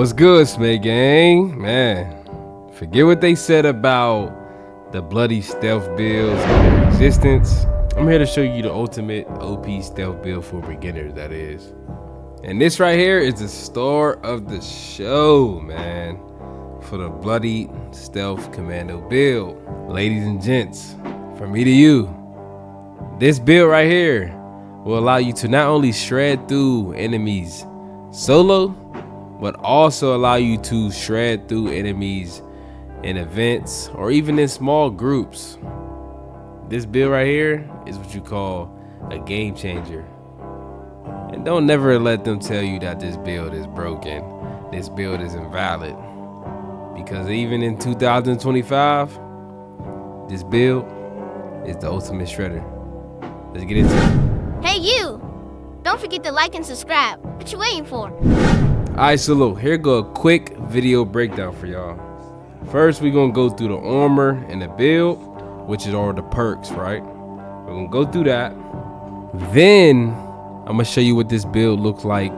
What's good, Smeg Gang? Man, forget what they said about the bloody stealth builds and their existence. I'm here to show you the ultimate OP stealth build for beginners, that is. And this right here is the star of the show, man, for the bloody stealth commando build. Ladies and gents, from me to you, this build right here will allow you to not only shred through enemies solo, but also allow you to shred through enemies in events or even in small groups. This build right here is what you call a game changer. And don't never let them tell you that this build is broken, this build is invalid. Because even in 2025, this build is the ultimate shredder. Let's get into it. Hey you! Don't forget to like and subscribe. What you waiting for? Alright, so look, here go a quick video breakdown for y'all. First, we're gonna go through the armor and the build, which is all the perks, right? We're gonna go through that. Then, I'm gonna show you what this build looks like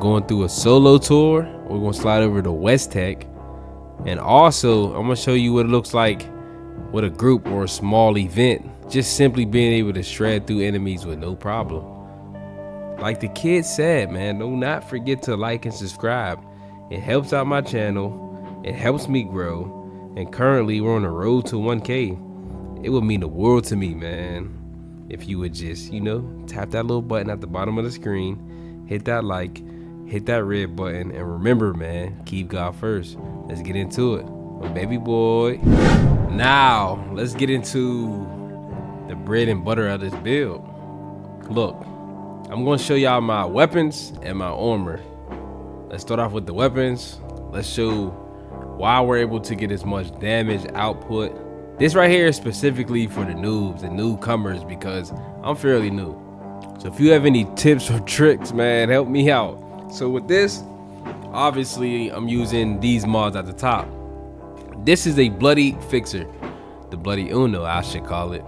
going through a solo tour. We're gonna slide over to Westtek. And also, I'm gonna show you what it looks like with a group or a small event. Just simply being able to shred through enemies with no problem. Like the kid said, man, do not forget to like and subscribe. It helps out my channel, it helps me grow, and currently we're on the road to 1K. It would mean the world to me, man, if you would just, tap that little button at the bottom of the screen, hit that like, hit that red button, and remember, man, keep God first. Let's get into it. My baby boy. Now, let's get into the bread and butter of this build. Look, I'm going to show y'all my weapons and my armor. Let's start off with the weapons. Let's show why we're able to get as much damage output. This right here is specifically for the noobs and newcomers because I'm fairly new. So if you have any tips or tricks, man, help me out. So with this, obviously I'm using these mods at the top. This is a bloody fixer, the bloody Uno I should call it.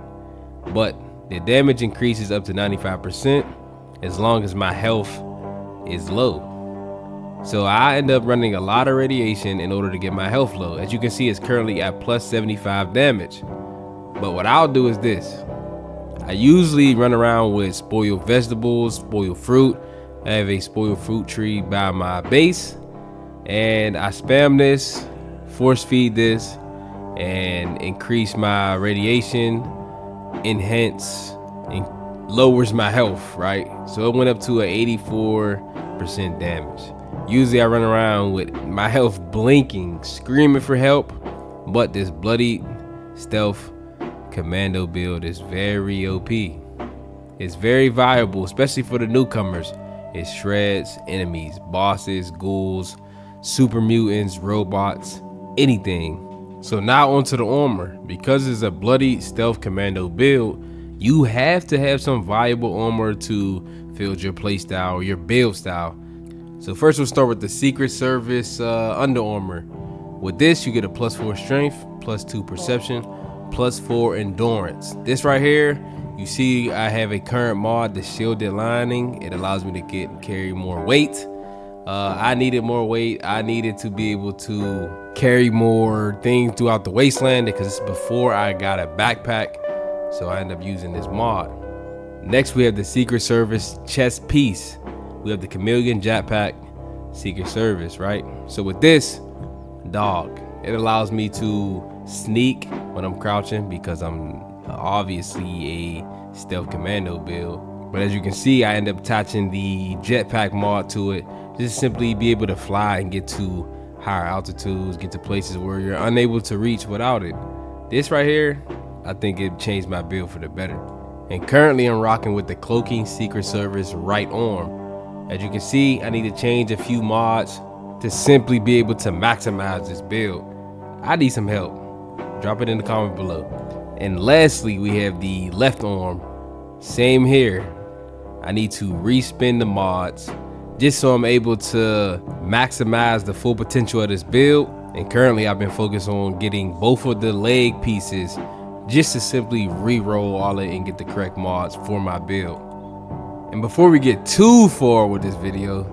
But the damage increases up to 95%. As long as my health is low. So I end up running a lot of radiation in order to get my health low. As you can see, it's currently at plus 75 damage. But what I'll do is this. I usually run around with spoiled vegetables, spoiled fruit. I have a spoiled fruit tree by my base. And I spam this, force feed this, and increase my radiation, enhance, and lowers my health, right? So it went up to a 84% damage. Usually I run around with my health blinking, screaming for help, but this bloody stealth commando build is very OP. It's very viable, especially for the newcomers. It shreds enemies, bosses, ghouls, super mutants, robots, anything. So now onto the armor. Because it's a bloody stealth commando build, you have to have some viable armor to fill your playstyle or your build style. So first we'll start with the Secret Service Under Armor. With this you get a +4 strength, +2 perception, +4 endurance. This right here, you see I have a current mod, the shielded lining. It allows me to carry more weight. I needed more weight. I needed to be able to carry more things throughout the wasteland because it's before I got a backpack. So I end up using this mod. Next we have the Secret Service chest piece. We have the Chameleon Jetpack Secret Service, right? So with this, dog, it allows me to sneak when I'm crouching because I'm obviously a stealth commando build. But as you can see, I end up attaching the jetpack mod to it. Just simply be able to fly and get to higher altitudes, get to places where you're unable to reach without it. This right here, I think it changed my build for the better. And currently I'm rocking with the Cloaking Secret Service right arm. As you can see, I need to change a few mods to simply be able to maximize this build. I need some help. Drop it in the comment below. And lastly, we have the left arm. Same here. I need to respin the mods just so I'm able to maximize the full potential of this build. And currently I've been focused on getting both of the leg pieces just to simply re-roll all it and get the correct mods for my build. And before we get too far with this video,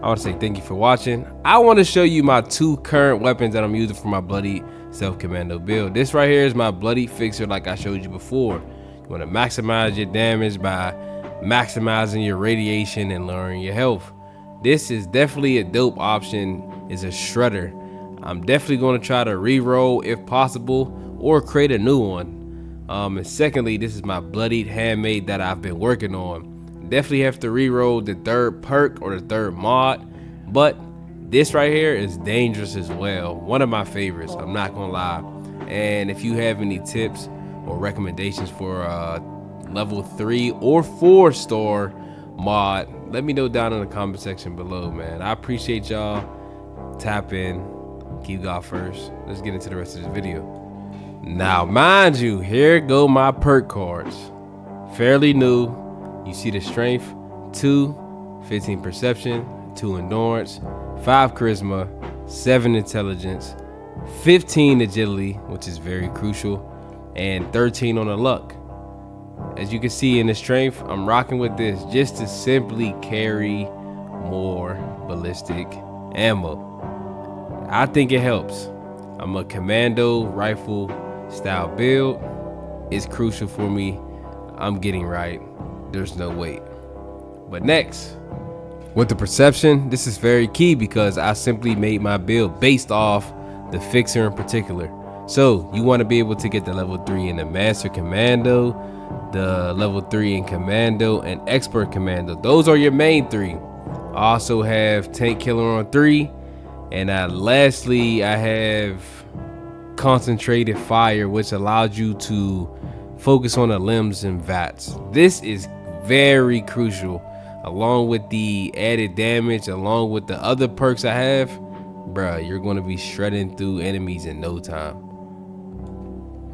I'm I want to say thank you for watching. I want to show you my 2 current weapons that I'm using for my Bloodied Self Commando build. This right here is my Bloodied Fixer, like I showed you before. You want to maximize your damage by maximizing your radiation and lowering your health. This is definitely a dope option. It's a shredder. I'm definitely going to try to re-roll if possible or create a new one. And secondly, this is my Bloodied handmade that I've been working on. Definitely have to re-roll the 3rd perk or the 3rd mod, but this right here is dangerous as well. One of my favorites, I'm not gonna lie. And if you have any tips or recommendations for level 3 or 4 star mod, let me know down in the comment section below, man. I appreciate y'all. Tap in, keep God first. Let's get into the rest of this video. Now, mind you, here go my perk cards. Fairly new. You see the strength, 2, 15 perception, 2 endurance, 5 charisma, 7 intelligence, 15 agility, which is very crucial, and 13 on the luck. As you can see in the strength, I'm rocking with this just to simply carry more ballistic ammo. I think it helps. I'm a commando rifle style build. It's crucial for me. I'm getting right. There's no wait. But next, with the perception, this is very key because I simply made my build based off the fixer in particular. So you want to be able to get the level 3 in the Master Commando, the level 3 in Commando, and Expert Commando. Those are your main 3. I also have Tank Killer on 3, and lastly I have Concentrated Fire, which allows you to focus on the limbs and VATS. This is very crucial, along with the added damage, along with the other perks I have. Bruh, you're going to be shredding through enemies in no time.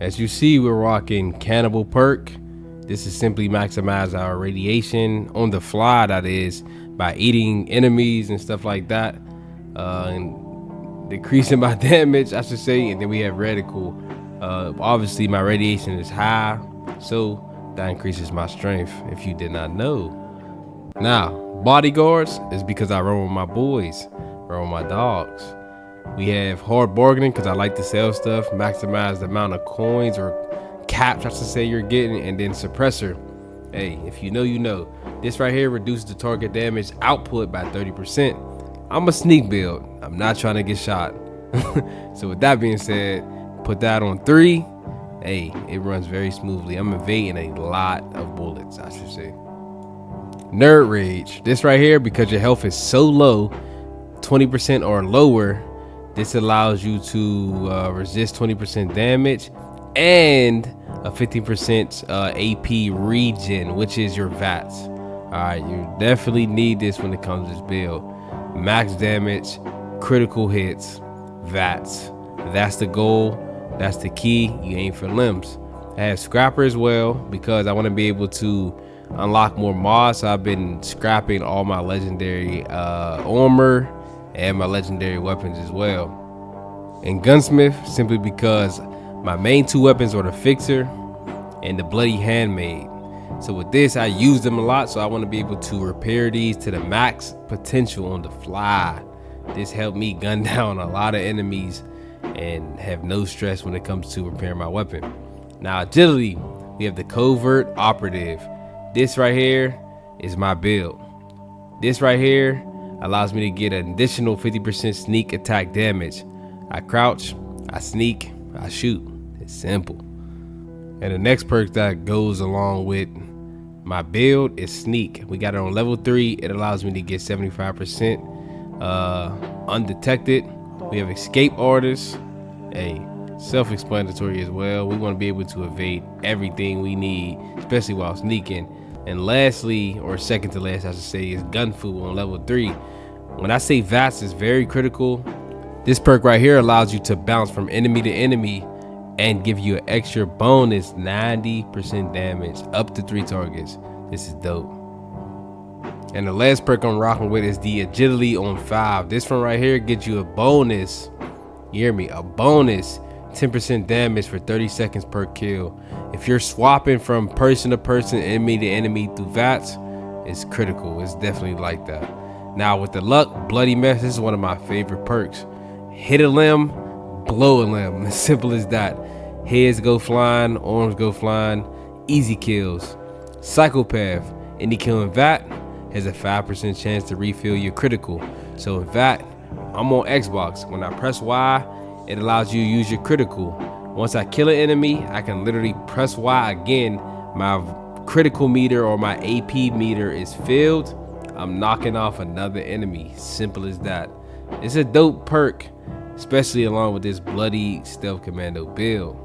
As you see, we're rocking Cannibal Perk. This is simply maximize our radiation on the fly, that is, by eating enemies and stuff like that, and decreasing my damage, I should say. And then we have Radical. Obviously my radiation is high, so that increases my strength, if you did not know. Now, bodyguards is because I run with my boys, run with my dogs. We have hard bargaining because I like to sell stuff, maximize the amount of coins or caps, I should say, you're getting, and then suppressor. Hey, if you know, you know. This right here reduces the target damage output by 30%. I'm a sneak build. I'm not trying to get shot. So with that being said, put that on 3. Hey, it runs very smoothly. I'm evading a lot of bullets, I should say. Nerd Rage. This right here, because your health is so low, 20% or lower, this allows you to resist 20% damage and a 15% AP regen, which is your VATS. Alright, you definitely need this when it comes to this build. Max damage, critical hits, VATS. That's the goal. That's the key. You aim for limbs. I have Scrapper as well because I want to be able to unlock more mods. So I've been scrapping all my legendary armor and my legendary weapons as well. And Gunsmith, simply because my main 2 weapons are the Fixer and the Bloody Handmade. So with this, I use them a lot, so I want to be able to repair these to the max potential on the fly. This helped me gun down a lot of enemies and have no stress when it comes to repairing my weapon. Now, agility, we have the Covert Operative. This right here is my build. This right here allows me to get an additional 50% sneak attack damage. I crouch, I sneak, I shoot. It's simple. And the next perk that goes along with my build is Sneak. We got it on level 3. It allows me to get 75% undetected. We have Escape Artist. Hey, self-explanatory as well. We want to be able to evade everything we need, especially while sneaking. And lastly, or second to last, I should say, is Gun Fu on level 3. When I say VATS is very critical, this perk right here allows you to bounce from enemy to enemy and give you an extra bonus 90% damage up to 3 targets. This is dope. And the last perk I'm rocking with is the Agility on 5. This one right here gets you a bonus, you hear me, a bonus 10% damage for 30 seconds per kill. If you're swapping from person to person, enemy to enemy through VATS, it's critical. It's definitely like that. Now with the luck, bloody mess, this is one of my favorite perks. Hit a limb, blow a limb, as simple as that. Heads go flying, arms go flying, easy kills. Psychopath, any kill in VAT has a 5% chance to refill your critical. So in VAT, I'm on Xbox. When I press Y, it allows you to use your critical. Once I kill an enemy, I can literally press Y again. My critical meter or my AP meter is filled. I'm knocking off another enemy. Simple as that. It's a dope perk, especially along with this bloody stealth commando build.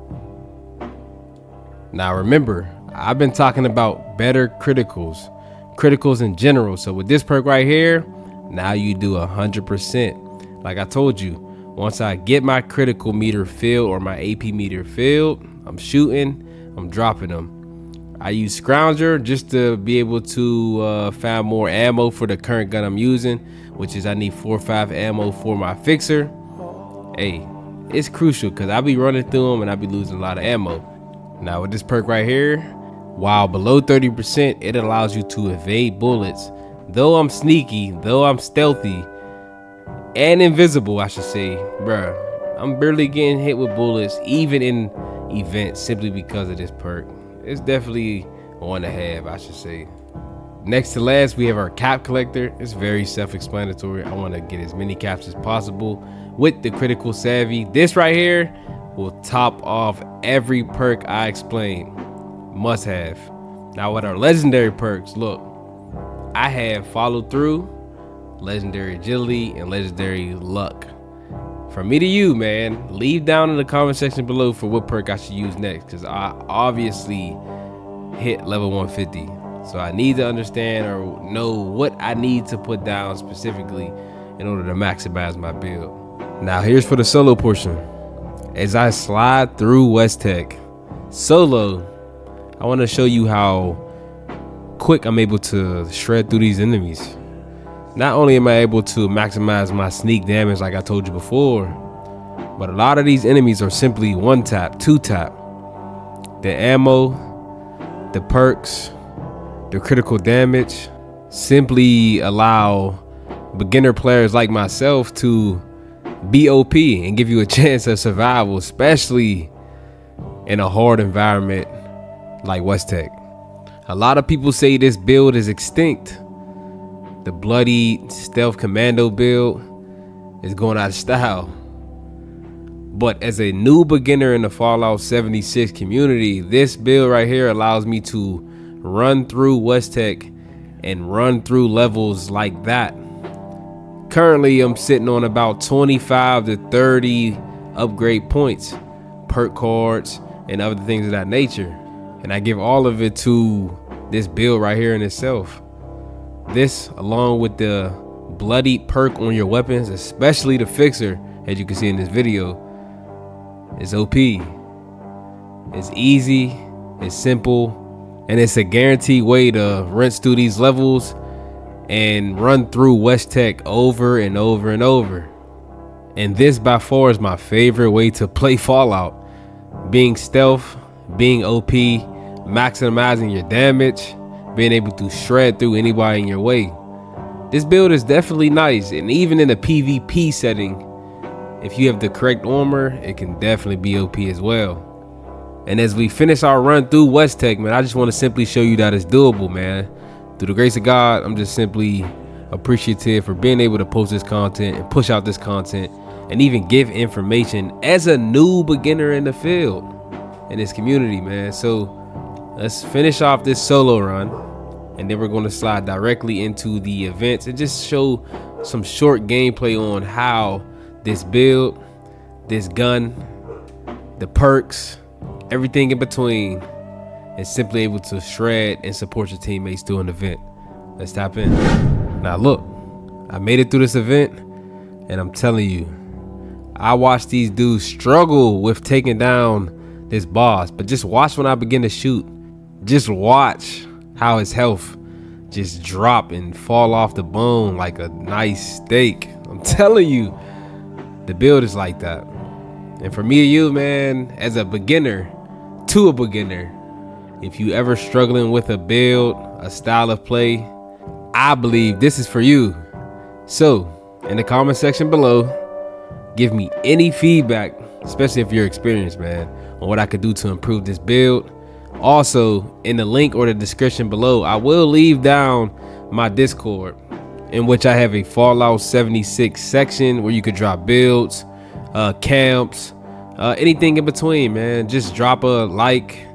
Now remember, I've been talking about better criticals in general. So with this perk right here, now you do 100%. Like I told you, once I get my critical meter filled or my AP meter filled, I'm shooting, I'm dropping them. I use Scrounger just to be able to find more ammo for the current gun I'm using, which is I need 4 or 5 ammo for my fixer. Hey, it's crucial because I be running through them and I be losing a lot of ammo. Now with this perk right here, while below 30%, it allows you to evade bullets. Though I'm sneaky, though I'm stealthy, and invisible, I should say, bruh, I'm barely getting hit with bullets, even in events, simply because of this perk. It's definitely one to have, I should say. Next to last, we have our cap collector. It's very self-explanatory. I want to get as many caps as possible with the critical savvy. This right here will top off every perk I explained. Must have. Now with our legendary perks, look, I have follow through, legendary agility, and legendary luck. From me to you, man, leave down in the comment section below for what perk I should use next, because I obviously hit level 150. So I need to understand or know what I need to put down specifically in order to maximize my build. Now here's for the solo portion. As I slide through Westtek solo, I want to show you how quick I'm able to shred through these enemies. Not only am I able to maximize my sneak damage like I told you before, but a lot of these enemies are simply 1-tap, 2-tap. The ammo, the perks, the critical damage simply allow beginner players like myself to be OP and give you a chance of survival, especially in a hard environment like Westtek. A lot of people say this build is extinct. The bloody stealth commando build is going out of style. But as a new beginner in the Fallout 76 community, this build right here allows me to run through Westtek and run through levels like that. Currently, I'm sitting on about 25 to 30 upgrade points, perk cards, and other things of that nature. And I give all of it to this build right here in itself. This, along with the bloody perk on your weapons, especially the fixer, as you can see in this video, is OP. It's easy, it's simple, and it's a guaranteed way to rinse through these levels and run through Westtek over and over and over. And this by far is my favorite way to play Fallout. Being stealth, being OP, maximizing your damage, being able to shred through anybody in your way. This build is definitely nice, and even in a PvP setting, if you have the correct armor, it can definitely be OP as well. And as we finish our run through Westtek, man, I just want to simply show you that it's doable, man. Through the grace of God, I'm just simply appreciative for being able to post this content and push out this content and even give information as a new beginner in the field, in this community, man. So let's finish off this solo run, and then we're going to slide directly into the events and just show some short gameplay on how this build, this gun, the perks, everything in between is simply able to shred and support your teammates through an event. Let's tap in. Now look, I made it through this event, and I'm telling you, I watched these dudes struggle with taking down this boss, but just watch when I begin to shoot. Just watch how his health just drop and fall off the bone like a nice steak. I'm telling you, the build is like that. And for me and you, man, as a beginner to a beginner, if you ever struggling with a build, a style of play, I believe this is for you. So in the comment section below, give me any feedback, especially if you're experienced, man, on what I could do to improve this build. Also, in the link or the description below, I will leave down my Discord, in which I have a Fallout 76 section where you could drop builds, camps, anything in between, man. Just drop a like.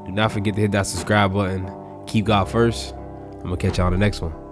Do not forget to hit that subscribe button. Keep God first. I'm gonna catch y'all on the next one.